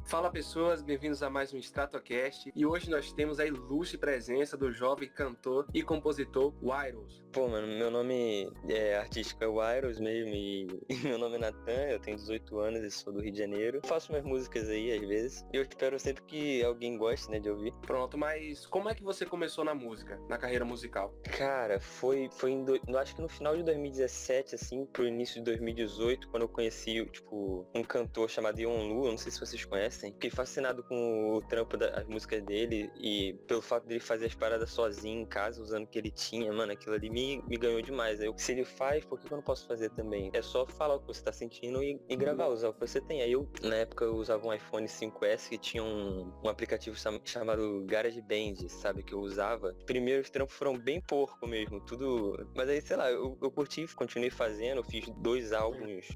Fala pessoas, bem-vindos a mais um Stratocast e hoje nós temos a ilustre presença do jovem cantor e compositor Wairos. Pô, mano, meu nome artístico é Wairos mesmo e meu nome é Natan, eu tenho 18 anos e sou do Rio de Janeiro. Faço umas músicas aí às vezes e eu espero sempre que alguém goste, né, de ouvir. Pronto, mas como é que você começou na música, na carreira musical? Cara, acho que no final de 2017, assim, pro início de 2018, quando eu conheci, um cantor chamado Yonlu, eu não sei se vocês conhecem. Fiquei fascinado com o trampo das músicas dele e pelo fato dele fazer as paradas sozinho em casa, usando o que ele tinha, mano, aquilo ali me ganhou demais. Se ele faz, por que eu não posso fazer também? É só falar o que você tá sentindo e gravar, usar o que você tem. Aí na época, eu usava um iPhone 5S que tinha um aplicativo chamado GarageBand, sabe, que eu usava. Os primeiros trampos foram bem porco mesmo, tudo... Mas aí, sei lá, eu curti, continuei fazendo, eu fiz 2 álbuns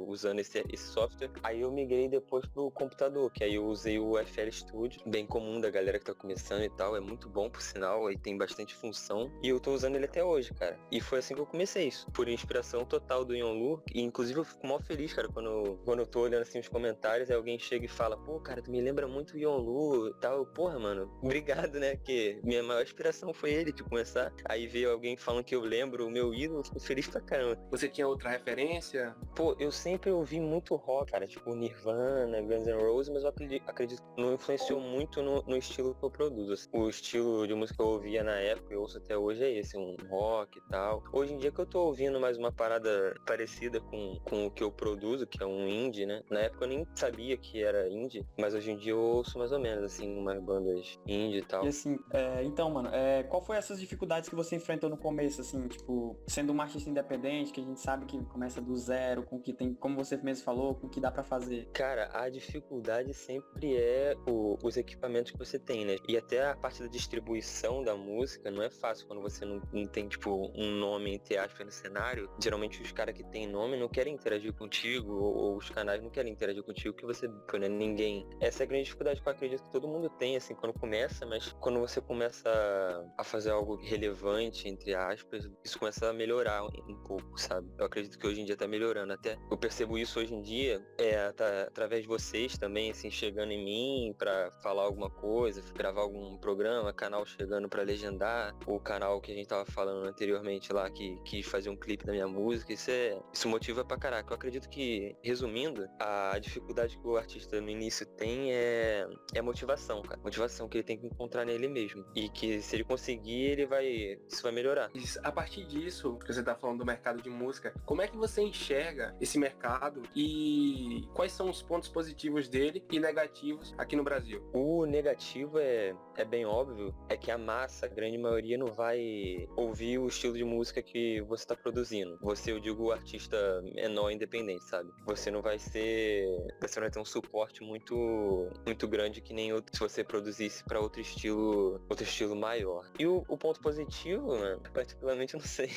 usando esse software. Aí eu migrei depois pro computador, que aí eu usei o FL Studio, bem comum da galera que tá começando e tal, é muito bom por sinal, aí tem bastante função, e eu tô usando ele até hoje, cara. E foi assim que eu comecei isso, por inspiração total do Yonlu, e inclusive eu fico mó feliz, cara, quando eu tô olhando assim os comentários, aí alguém chega e fala, pô, cara, tu me lembra muito o Yonlu e tal, porra, mano, obrigado, né, que minha maior inspiração foi ele de começar, aí veio alguém falando que eu lembro o meu ídolo, eu fico feliz pra caramba. Você tinha outra referência? Pô, eu sempre ouvi muito rock, cara, tipo Nirvana, Guns N' Roses, mas eu acredito que não influenciou muito no estilo que eu produzo. Assim. O estilo de música que eu ouvia na época, eu ouço até hoje, é esse, um rock e tal. Hoje em dia que eu tô ouvindo mais uma parada parecida com o que eu produzo, que é um indie, né? Na época eu nem sabia que era indie, mas hoje em dia eu ouço mais ou menos, assim, umas bandas indie e tal. E assim, então, mano, qual foi essas dificuldades que você enfrentou no começo, assim, tipo, sendo um artista independente, que a gente sabe que começa do zero, com o que tem, como você mesmo falou, com o que dá pra fazer? Cara, a dificuldade sempre é os equipamentos que você tem, né? E até a parte da distribuição da música não é fácil quando você não tem, tipo, um nome, entre aspas, no cenário. Geralmente os caras que têm nome não querem interagir contigo, ou os canais não querem interagir contigo, que você, né, ninguém. Essa é a grande dificuldade que eu acredito que todo mundo tem, assim, quando começa, mas quando você começa a fazer algo relevante, entre aspas, isso começa a melhorar um pouco, sabe? Eu acredito que hoje em dia tá melhorando até. Eu percebo isso hoje em dia, através de vocês também, assim, chegando em mim pra falar alguma coisa, gravar algum programa, canal chegando pra legendar, o canal que a gente tava falando anteriormente lá, que quis fazer um clipe da minha música, isso motiva pra caraca. Eu acredito que, resumindo, a dificuldade que o artista no início tem é a motivação, cara. Motivação que ele tem que encontrar nele mesmo. E que se ele conseguir, isso vai melhorar. A partir disso, que você tá falando do mercado de música, como é que você enxerga esse mercado e quais são os pontos positivos dele e negativos aqui no Brasil? O negativo é bem óbvio, é que a massa, a grande maioria, não vai ouvir o estilo de música que você está produzindo. Eu digo o artista menor independente, sabe? Você não vai ter um suporte muito, muito grande que nem se você produzisse para outro estilo maior. E o ponto positivo, mano, particularmente eu não sei.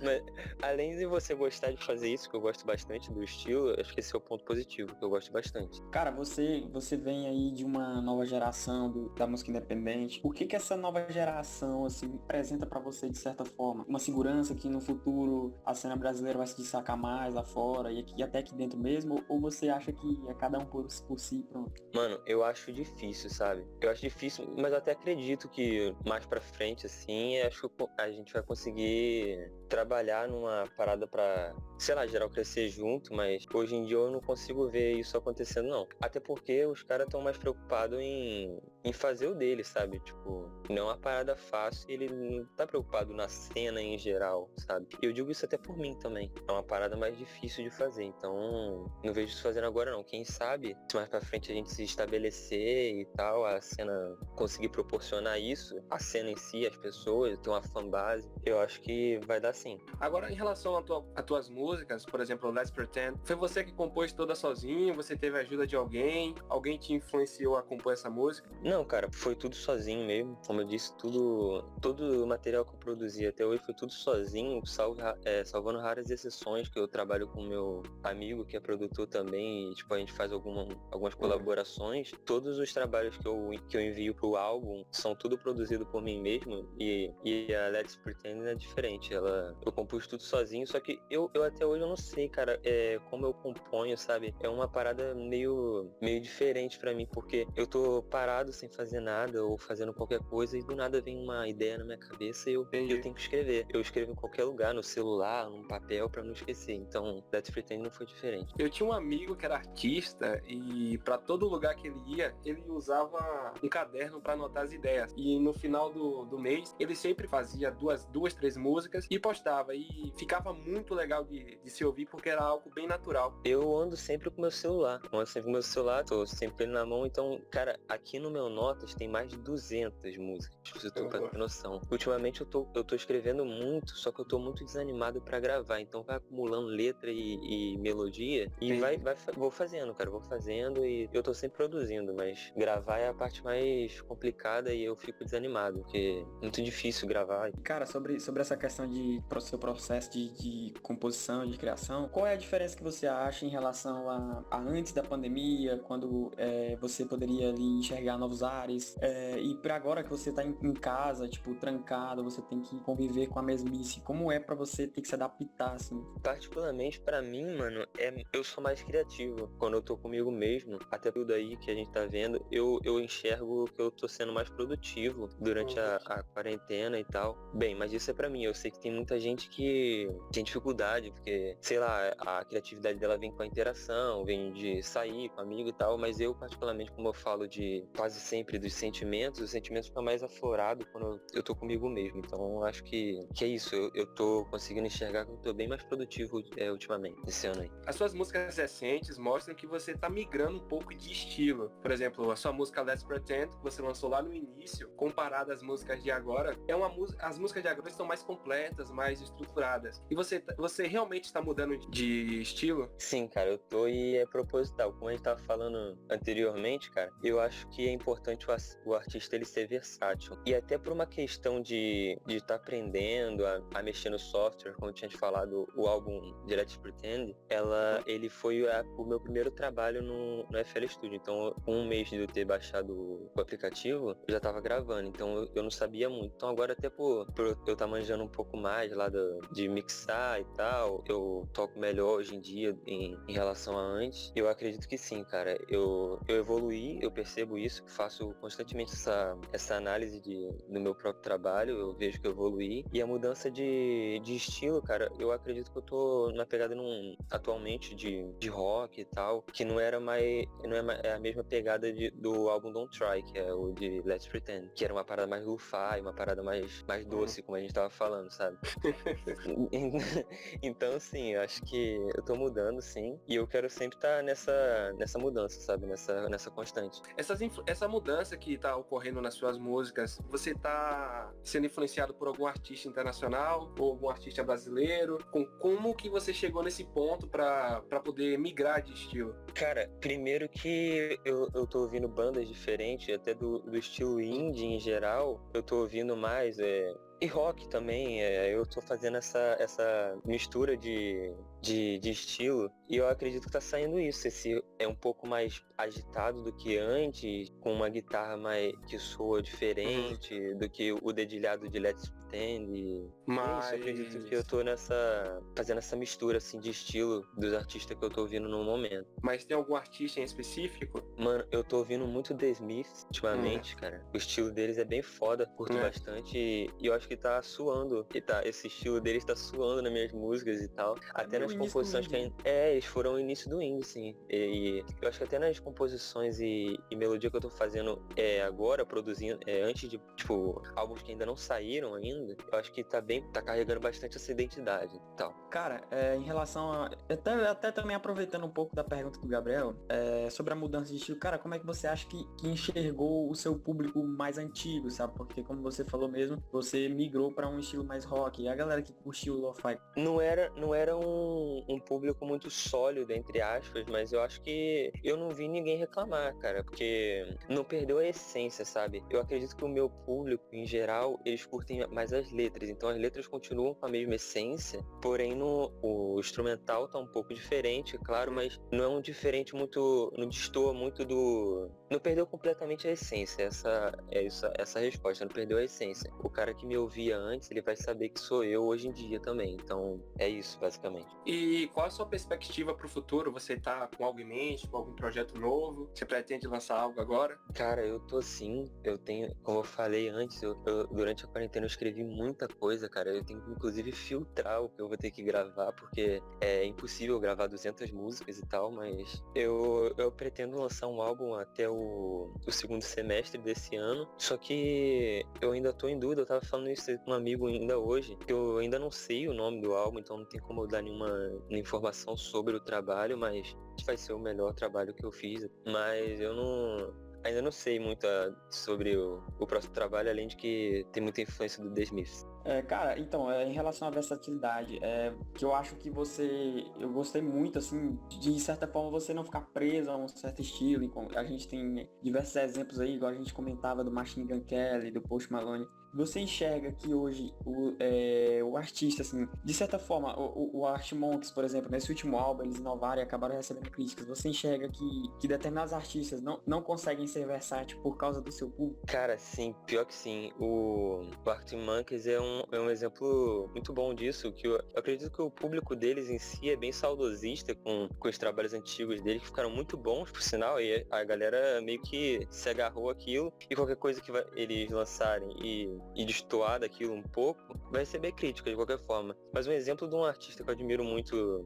Mas além de você gostar de fazer isso, que eu gosto bastante do estilo, acho que esse é o ponto positivo, que eu gosto bastante. Cara, você vem aí de uma nova geração da música independente. O que essa nova geração, assim, apresenta pra você de certa forma? Uma segurança que no futuro a cena brasileira vai se destacar mais lá fora e até aqui dentro mesmo? Ou você acha que é cada um por si, pronto? Mano, eu acho difícil, sabe? Eu acho difícil, mas eu até acredito que mais pra frente, assim, acho que a gente vai conseguir trabalhar numa parada pra, sei lá, geral crescer junto, mas hoje em dia eu não consigo ver isso acontecendo, não. Até porque os caras estão mais preocupados em fazer o dele, sabe? Tipo, não é uma parada fácil e ele não tá preocupado na cena em geral, sabe? E eu digo isso até por mim também. É uma parada mais difícil de fazer, então não vejo isso fazendo agora, não. Quem sabe, se mais pra frente a gente se estabelecer e tal, a cena conseguir proporcionar isso, a cena em si, as pessoas, ter uma fanbase, eu acho que vai dar sim. Agora, em relação a tuas músicas, por exemplo, Let's Pretend, foi você que compôs toda sozinho? Você teve a ajuda de alguém? Alguém te influenciou a compor essa música? Não, cara, foi tudo sozinho mesmo. Como eu disse, todo o material que eu produzi até hoje foi tudo sozinho, salvando raras exceções que eu trabalho com meu amigo que é produtor também, e, tipo, a gente faz algumas colaborações. Todos os trabalhos que eu envio pro álbum são tudo produzido por mim mesmo, e a Let's Pretend é diferente. Eu compus tudo sozinho, só que eu até hoje eu não sei, cara, como eu componho, sabe? É uma parada meio diferente pra mim, porque eu tô parado sem fazer nada ou fazendo qualquer coisa e do nada vem uma ideia na minha cabeça e eu tenho que escrever. Eu escrevo em qualquer lugar, no celular, num papel, pra não esquecer. Então, Let's Pretend não foi diferente. Eu tinha um amigo que era artista e pra todo lugar que ele ia, ele usava um caderno pra anotar as ideias. E no final do mês, ele sempre fazia duas, três músicas e postava. E ficava muito legal de se ouvir porque era algo bem natural. Eu ando sempre com meu celular. Tô sempre com ele na mão. Então, cara, aqui no meu Notas tem mais de 200 músicas, pra ter noção. Ultimamente eu tô escrevendo muito, só que eu tô muito desanimado pra gravar. Então vai acumulando letra e melodia e vou fazendo, cara. Vou fazendo e eu tô sempre produzindo, mas gravar é a parte mais complicada e eu fico desanimado, porque é muito difícil gravar. Cara, sobre essa questão de seu processo de composição, de criação, qual é a diferença que você acha em relação a antes da pandemia, quando você poderia ali enxergar novos ares, e pra agora que você tá em casa, tipo, trancado, você tem que conviver com a mesmice, como é pra você ter que se adaptar, assim? Particularmente pra mim, mano, eu sou mais criativo quando eu tô comigo mesmo. Até tudo aí que a gente tá vendo, eu enxergo que eu tô sendo mais produtivo durante a quarentena e tal. Bem, mas isso é pra mim. Eu sei que tem muita gente que tem dificuldade, porque, sei lá, a criatividade dela vem com a interação, vem de sair com amigo e tal, mas eu, particularmente, como eu falo de quase sempre dos sentimentos, os sentimentos ficam mais aflorados quando eu tô comigo mesmo. Então, eu acho que é isso. Eu tô conseguindo enxergar que eu tô bem mais produtivo ultimamente, esse ano aí. As suas músicas recentes mostram que você tá migrando um pouco de estilo. Por exemplo, a sua música Let's Pretend, que você lançou lá no início, comparada às músicas de agora, as músicas de agora estão mais completas, mais estruturadas. E você realmente está mudando de estilo? Sim, cara, eu tô e é proposital. Como a gente tava falando anteriormente, cara, eu acho que é importante o artista ele ser versátil. E até por uma questão de estar aprendendo a mexer no software, como eu tinha te falado, o álbum de Let's Pretend, ele foi o meu primeiro trabalho no FL Studio. Então, um mês de eu ter baixado o aplicativo, eu já tava gravando. Então, eu não sabia muito. Então, agora até por eu estar manjando um pouco mais lá de mixar e tal, eu toco melhor hoje em dia em relação a antes. Eu acredito que sim, cara. Eu evoluí, eu percebo isso, faço constantemente essa análise do meu próprio trabalho, eu vejo que eu evoluí. E a mudança de estilo, cara, eu acredito que eu tô na pegada atualmente de rock e tal, que não é a mesma pegada do álbum Don't Try, que é o de Let's Pretend, que era uma parada mais lo-fi, uma parada mais doce, como a gente tava falando, sabe? Então, sim, eu acho que eu tô mudando, sim, e eu quero sempre estar nessa mudança, sabe? Nessa constante. Essa mudança que tá ocorrendo nas suas músicas, você tá sendo influenciado por algum artista internacional ou algum artista brasileiro? Como que você chegou nesse ponto pra poder migrar de estilo? Cara, primeiro que eu tô ouvindo bandas diferentes, até do estilo indie em geral, eu tô ouvindo mais e rock também, eu tô fazendo essa mistura de estilo, e eu acredito que tá saindo isso. Esse é um pouco mais agitado do que antes, com uma guitarra que soa diferente do que o dedilhado de Let's Pretend. Mas Eu acredito que eu tô fazendo essa mistura assim de estilo dos artistas que eu tô ouvindo no momento. Mas tem algum artista em específico? Mano, eu tô ouvindo muito The Smiths ultimamente, cara. O estilo deles é bem foda, curto bastante, e eu acho que tá suando. Esse estilo deles tá suando nas minhas músicas e tal. Até nas composições eles foram o início do indie, sim. E eu acho que até nas composições e melodia que eu tô fazendo agora, produzindo, antes de, tipo, álbuns que ainda não saíram ainda, eu acho que tá carregando bastante essa identidade e tal. Cara, em relação a... Até também aproveitando um pouco da pergunta do Gabriel, sobre a mudança de estilo, cara, como é que você acha que enxergou o seu público mais antigo, sabe? Porque, como você falou mesmo, você migrou pra um estilo mais rock, e a galera que curtiu o lo-fi. Não era um um público muito sólido, entre aspas, mas eu acho que eu não vi ninguém reclamar, cara, porque não perdeu a essência, sabe? Eu acredito que o meu público, em geral, eles curtem mais as letras, então as letras continuam com a mesma essência, porém o instrumental tá um pouco diferente, claro, mas não é um diferente muito, não destoa muito não perdeu completamente a essência, essa resposta, não perdeu a essência. O cara que me ouvia antes, ele vai saber que sou eu hoje em dia também, então é isso, basicamente. E qual a sua perspectiva para o futuro? Você tá com algo em mente, com algum projeto novo? Você pretende lançar algo agora? Cara, eu tô sim, eu tenho, como eu falei antes, durante a quarentena eu escrevi muita coisa, cara, eu tenho que inclusive filtrar o que eu vou ter que gravar, porque é impossível gravar 200 músicas e tal, mas eu pretendo lançar um álbum até o segundo semestre desse ano, só que eu ainda tô em dúvida, eu tava falando isso com um amigo ainda hoje, que eu ainda não sei o nome do álbum, então não tem como eu dar nenhuma informação sobre o trabalho, mas vai ser o melhor trabalho que eu fiz, mas ainda não sei muito sobre o próximo trabalho, além de que tem muita influência do The Smiths. Cara, então, em relação à versatilidade, que eu acho que eu gostei muito, assim, de certa forma você não ficar preso a um certo estilo. A gente tem diversos exemplos aí, igual a gente comentava do Machine Gun Kelly, do Post Malone. Você enxerga que hoje o artista, assim, de certa forma, o Arctic Monkeys, por exemplo, nesse último álbum, eles inovaram e acabaram recebendo críticas. Você enxerga que determinados artistas não conseguem ser versáteis por causa do seu público? Cara, sim, pior que sim. O Arctic Monkeys é um exemplo muito bom disso, que eu acredito que o público deles em si é bem saudosista com os trabalhos antigos deles, que ficaram muito bons, por sinal, e a galera meio que se agarrou àquilo, e qualquer coisa que eles lançarem e destoar daquilo um pouco, vai receber críticas de qualquer forma. Mas um exemplo de um artista que eu admiro muito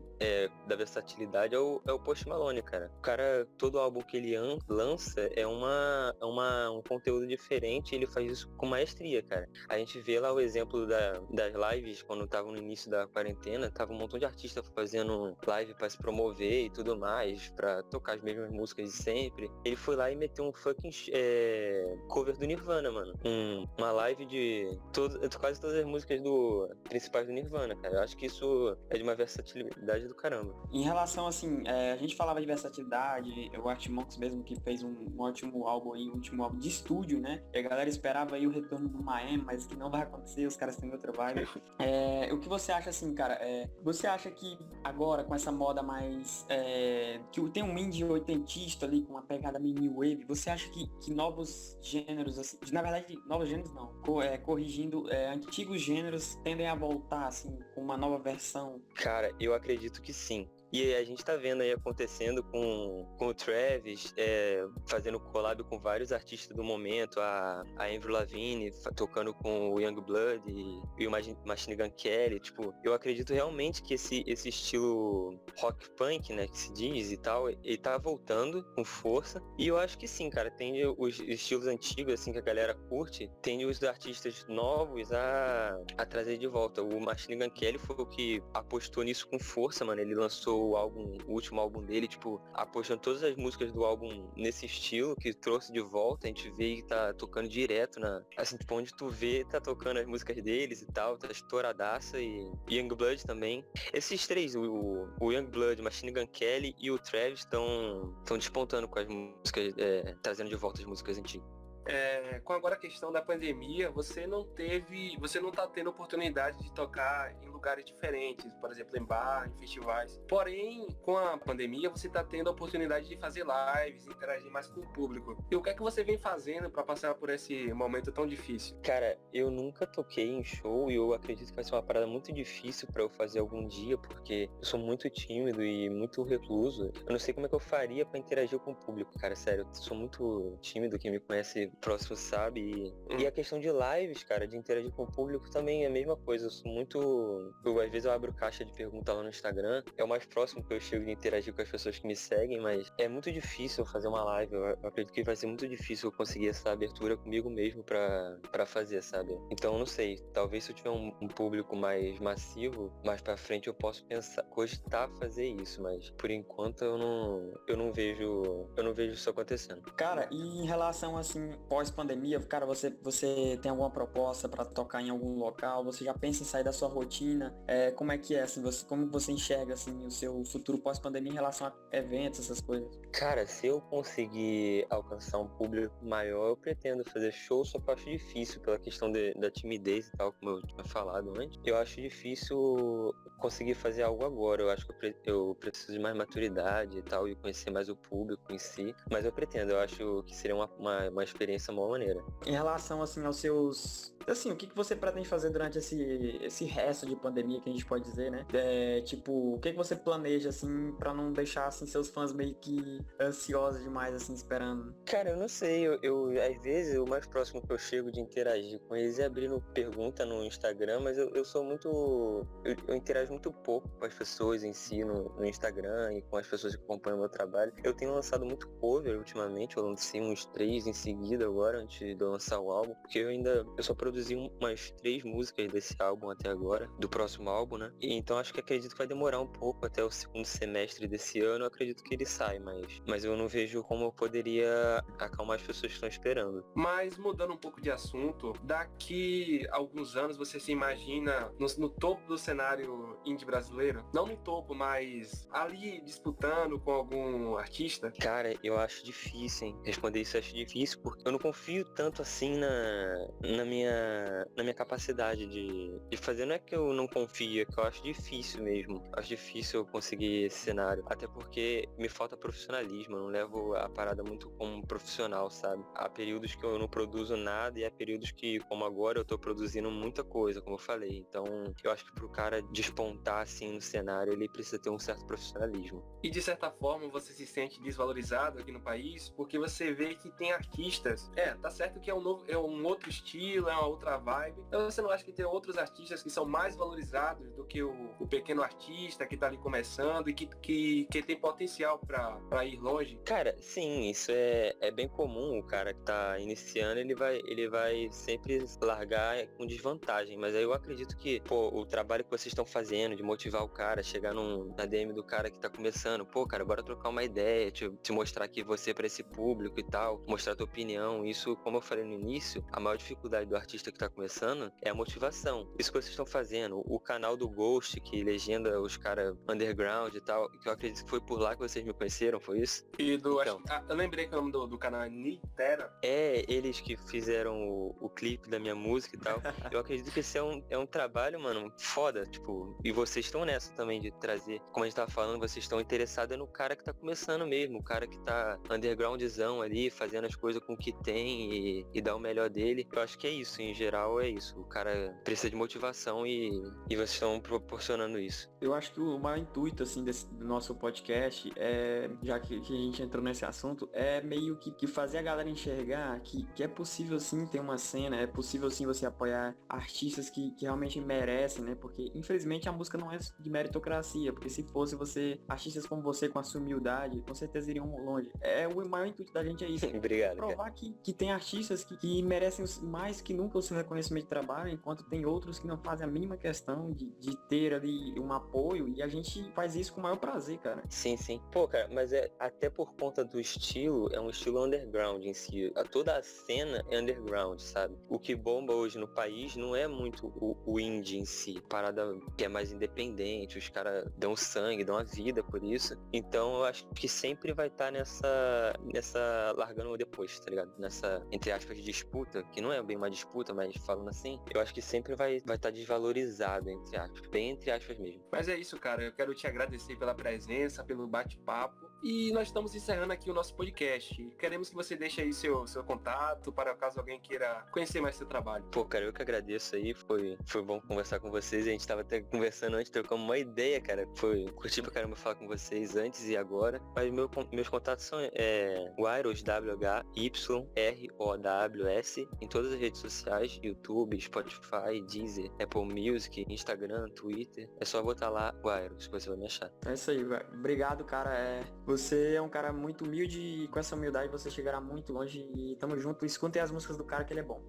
da versatilidade é o Post Malone, cara. O cara, todo álbum que ele lança é um conteúdo diferente, e ele faz isso com maestria, cara. A gente vê lá o exemplo das lives, quando tava no início da quarentena, tava um montão de artistas fazendo live pra se promover e tudo mais, pra tocar as mesmas músicas de sempre. Ele foi lá e meteu um fucking cover do Nirvana, mano. Uma live de quase todas as músicas principais do Nirvana, cara. Eu acho que isso é de uma versatilidade do caramba. Em relação, assim, a gente falava de versatilidade, o Arctic Monkeys mesmo que fez um ótimo álbum aí, um último álbum de estúdio, né? E a galera esperava aí o retorno do Miami, mas que não vai acontecer, os caras têm outra vibe. O que você acha, assim, cara? Você acha que agora, com essa moda mais... que tem um indie oitentista ali, com uma pegada meio new wave, você acha que novos gêneros, assim... Na verdade, novos gêneros não. Corrigindo, antigos gêneros tendem a voltar, assim, com uma nova versão? Cara, eu acredito que sim. E a gente tá vendo aí acontecendo com o Travis, fazendo collab com vários artistas do momento, a Avril Lavigne tocando com o Youngblood e o Machine Gun Kelly. Tipo, eu acredito realmente que esse estilo rock punk, né, que se diz e tal, ele tá voltando com força. E eu acho que sim, cara, tem os estilos antigos, assim, que a galera curte, tem os artistas novos a trazer de volta. O Machine Gun Kelly foi o que apostou nisso com força, mano. Ele lançou o último álbum dele, tipo, apostando todas as músicas do álbum nesse estilo, que trouxe de volta. A gente vê que tá tocando direto assim, tipo, onde tu vê, tá tocando as músicas deles e tal, tá estouradaça, e Youngblood também. Esses três, o Youngblood, Machine Gun Kelly e o Travis estão despontando com as músicas, trazendo de volta as músicas antigas. Com agora a questão da pandemia, você não tá tendo oportunidade de tocar em lugares diferentes, por exemplo, em bar, em festivais. Porém, com a pandemia, você tá tendo a oportunidade de fazer lives, interagir mais com o público. E o que é que você vem fazendo para passar por esse momento tão difícil? Cara, eu nunca toquei em show e eu acredito que vai ser uma parada muito difícil para eu fazer algum dia, porque eu sou muito tímido e muito recluso. Eu não sei como é que eu faria para interagir com o público, cara, sério. Eu sou muito tímido, quem me conhece próximo sabe. E a questão de lives, cara, de interagir com o público também é a mesma coisa. Eu sou muito... às vezes eu abro caixa de pergunta lá no Instagram. É o mais próximo que eu chego de interagir com as pessoas que me seguem, mas é muito difícil fazer uma live. Eu acredito que vai ser muito difícil eu conseguir essa abertura comigo mesmo pra fazer, sabe? Então, não sei. Talvez se eu tiver um público mais massivo, mais pra frente eu posso cogitar fazer isso, mas por enquanto eu não vejo isso acontecendo. Cara, e em relação, assim, pós-pandemia, cara, você tem alguma proposta pra tocar em algum local? Você já pensa em sair da sua rotina imagina, como é que é, assim, como você enxerga, assim, o seu futuro pós-pandemia em relação a eventos, essas coisas? Cara, se eu conseguir alcançar um público maior, eu pretendo fazer show, só que eu acho difícil pela questão da timidez e tal, como eu tinha falado antes. Eu acho difícil conseguir fazer algo agora. Eu acho que eu preciso de mais maturidade e tal, e conhecer mais o público em si. Mas eu pretendo, eu acho que seria uma experiência uma maneira. Em relação, assim, aos seus... Assim, o que você pretende fazer durante esse resto de pandemia, que a gente pode dizer, né? Tipo, o que você planeja, assim, pra não deixar, assim, seus fãs meio que ansiosos demais, assim, esperando? Cara, eu não sei, às vezes o mais próximo que eu chego de interagir com eles é abrindo pergunta no Instagram, mas eu sou muito... Eu interajo muito pouco com as pessoas em si no Instagram e com as pessoas que acompanham o meu trabalho. Eu tenho lançado muito cover ultimamente, eu lancei uns 3 em seguida agora, antes de eu lançar o álbum, porque eu só produzi umas 3 músicas desse álbum até agora, do próximo álbum, né? E então acredito que vai demorar um pouco até o segundo semestre desse ano, eu acredito que ele sai, mas eu não vejo como eu poderia acalmar as pessoas que estão esperando. Mas mudando um pouco de assunto, daqui a alguns anos você se imagina no topo do cenário indie brasileiro? Não no topo, mas ali disputando com algum artista? Cara, eu acho difícil, hein? Responder isso eu acho difícil, porque eu não confio tanto assim na minha capacidade de fazer. Não é que eu não confio, é que eu acho difícil mesmo. Acho difícil eu conseguir esse cenário. Até porque me falta profissionalismo, eu não levo a parada muito como um profissional, sabe? Há períodos que eu não produzo nada e há períodos que, como agora, eu tô produzindo muita coisa, como eu falei. Então, eu acho que pro cara despontar assim no cenário, ele precisa ter um certo profissionalismo. E de certa forma você se sente desvalorizado aqui no país, porque você vê que tem artistas. Tá certo que é um outro estilo, é uma outra vibe. Então você não acha que tem outros artistas que são mais valorizados do que o pequeno artista que tá ali começando e que tem potencial pra ir longe? Cara, sim, isso é bem comum. O cara que tá iniciando, ele vai sempre largar com desvantagem. Mas aí eu acredito que, o trabalho que vocês estão fazendo de motivar o cara, chegar na DM do cara que tá começando, cara, bora trocar uma ideia, te mostrar aqui você pra esse público e tal, mostrar a tua opinião. Isso, como eu falei no início, a maior dificuldade do artista que tá começando é a motivação. Isso que vocês estão fazendo, o canal do Ghost, que legenda os caras underground e tal, que eu acredito que foi por lá que vocês me conheceram, foi isso? E Então, eu lembrei que o nome do canal é Nitera. eles que fizeram o clipe da minha música e tal. Eu acredito que esse é um trabalho, mano, foda, tipo, e vocês estão nessa também de trazer, como a gente tava falando, vocês estão interessados no cara que tá começando mesmo, o cara que tá undergroundzão ali, fazendo as coisas com o que tem e dá o melhor dele. Eu acho que é isso, em geral é isso. O cara precisa de motivação e vocês estão proporcionando isso. Eu acho que o maior intuito, assim, do nosso podcast, já que a gente entrou nesse assunto, é meio que fazer a galera enxergar que é possível sim ter uma cena, é possível sim você apoiar artistas que realmente merecem, né? Porque, infelizmente, a música não é de meritocracia, porque se fosse artistas como você, com a sua humildade, com certeza iriam longe. O maior intuito da gente é isso. Obrigado. Provar que tem artistas que merecem mais que nunca o seu reconhecimento de trabalho, enquanto tem outros que não fazem a mínima questão de ter ali um apoio, e a gente faz isso com o maior prazer, cara. Sim. Cara, mas até por conta do estilo, é um estilo underground em si. Toda a cena é underground, sabe? O que bomba hoje no país não é muito o indie em si. Parada que é mais independente, os caras dão sangue, dão a vida por isso. Então eu acho que sempre vai estar nessa largando depois, tá ligado? Nessa, entre aspas, disputa, que não é bem uma disputa, mas falando assim, eu acho que sempre vai estar desvalorizado, entre aspas, bem entre aspas mesmo. Mas é isso, cara. Eu quero te agradecer pela presença, pelo bate-papo. E nós estamos encerrando aqui o nosso podcast. Queremos que você deixe aí seu contato para caso alguém queira conhecer mais seu trabalho. Cara, eu que agradeço aí. Foi bom conversar com vocês. A gente tava até conversando antes, trocando uma ideia, cara. Curti pra caramba falar com vocês antes e agora. Mas meus contatos são Wyros, WHYROWS, em todas as redes sociais, YouTube, Spotify, Deezer, Apple Music, Instagram, Twitter. É só botar lá Wyros, que você vai me achar. É isso aí, velho. Obrigado, cara. Você é um cara muito humilde e com essa humildade você chegará muito longe. E tamo junto. Escutem as músicas do cara, que ele é bom.